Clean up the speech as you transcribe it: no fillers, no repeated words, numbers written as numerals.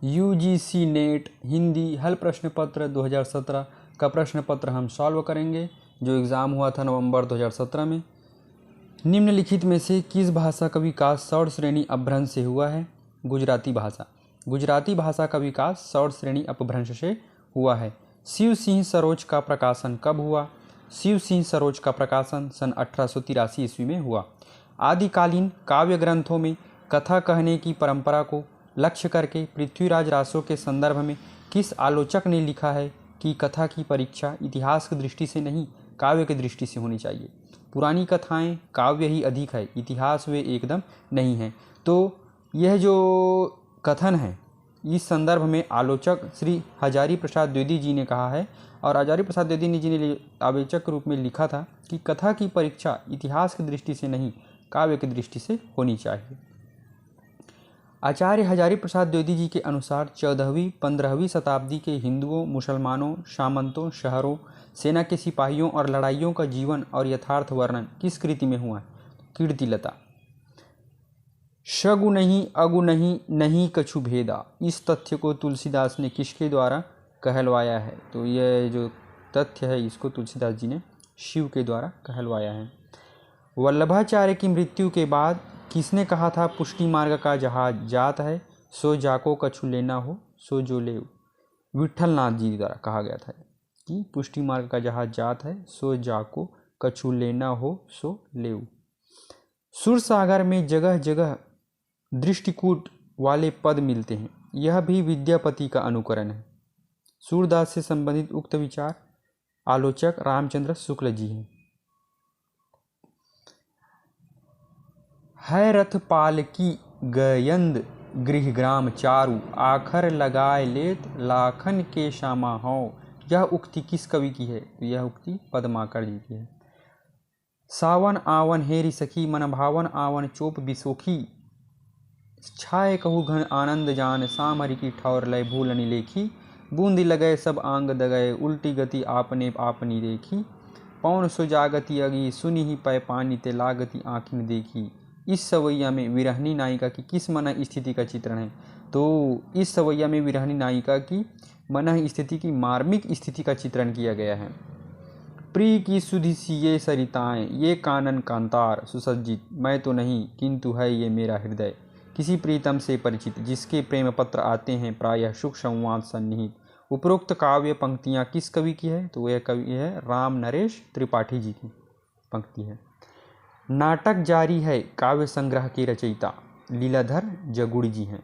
UGC net Hindi हल प्रश्न पत्र 2017 का प्रश्न पत्र हम सॉल्व करेंगे, जो एग्ज़ाम हुआ था नवंबर 2017 में। निम्नलिखित में से किस भाषा का विकास सौर श्रेणी अपभ्रंश से हुआ है? गुजराती भाषा। गुजराती भाषा का विकास सौर श्रेणी अपभ्रंश से हुआ है। शिव सिंह सरोज का प्रकाशन कब हुआ? शिव सिंह सरोज का प्रकाशन सन 1883 ईस्वी में हुआ। आदिकालीन काव्य ग्रंथों में कथा कहने की परंपरा को लक्ष्य करके पृथ्वीराज रासो के संदर्भ में किस आलोचक ने लिखा है कि कथा की परीक्षा इतिहास की दृष्टि से नहीं, काव्य की दृष्टि से होनी चाहिए। पुरानी कथाएं काव्य ही अधिक है, इतिहास वे एकदम नहीं है। तो यह जो कथन है, इस संदर्भ में आलोचक श्री हजारी प्रसाद द्विवेदी जी ने कहा है, और हजारी प्रसाद द्विवेदी जी ने आलोचक के रूप में लिखा था कि कथा की परीक्षा इतिहास की दृष्टि से नहीं, काव्य की दृष्टि से होनी चाहिए। आचार्य हजारी प्रसाद द्विवेदी जी के अनुसार 14वीं-15वीं शताब्दी के हिंदुओं, मुसलमानों, सामंतों, शहरों, सेना के सिपाहियों और लड़ाइयों का जीवन और यथार्थ वर्णन किस कृति में हुआ है? कीर्तिलता। शगु नहीं अगु नहीं नहीं कछु भेदा, इस तथ्य को तुलसीदास ने किसके द्वारा कहलवाया है? तो यह जो तथ्य है इसको तुलसीदास जी ने शिव के द्वारा कहलवाया है। वल्लभाचार्य की मृत्यु के बाद किसने कहा था पुष्टि मार्ग का जहाज जात है, सो जाको कछु लेना हो सो जो ले? विठल नाथ जी द्वारा कहा गया था कि पुष्टि मार्ग का जहाज जात है, सो जाको कछु लेना हो सो ले। सुरसागर में जगह जगह दृष्टिकूट वाले पद मिलते हैं, यह भी विद्यापति का अनुकरण है। सूरदास से संबंधित उक्त विचार आलोचक रामचंद्र शुक्ल जी हैं। है रथ पालकी गयंद गृहग्राम चारु, आखर लगाए लेत लाखन के श्यामा हो। यह उक्ति किस कवि की है? तो यह उक्ति पद्माकर जी की है। सावन आवन हेरी सखी, मन भावन आवन चोप बिसोखी, छाए कहू घन आनंद जान, साम हरि की ठौर लय भूलनि लेखी, बूंदी लगए सब आंग दगए, उल्टी गति आपने आपनी देखी, पौन सो जागति अगी, सुनी ही पै पानी ते लागति आँखिन देखी। इस सवैया में विरहनी नायिका की किस मन स्थिति का चित्रण है? तो इस सवैया में विरहनी नायिका की मन स्थिति की मार्मिक स्थिति का चित्रण किया गया है। प्रिय की सुधि सी ये सरिताएं, ये कानन कांतार सुसज्जित, मैं तो नहीं किंतु है ये मेरा हृदय। किसी प्रीतम से परिचित जिसके प्रेम पत्र आते हैं प्रायः सुख संवाद सन्निहित। उपरोक्त काव्य पंक्तियाँ किस कवि की है? तो यह कवि है राम नरेश त्रिपाठी जी की पंक्ति है। नाटक जारी है काव्य संग्रह के रचयिता लीलाधर जगुड़ जी हैं।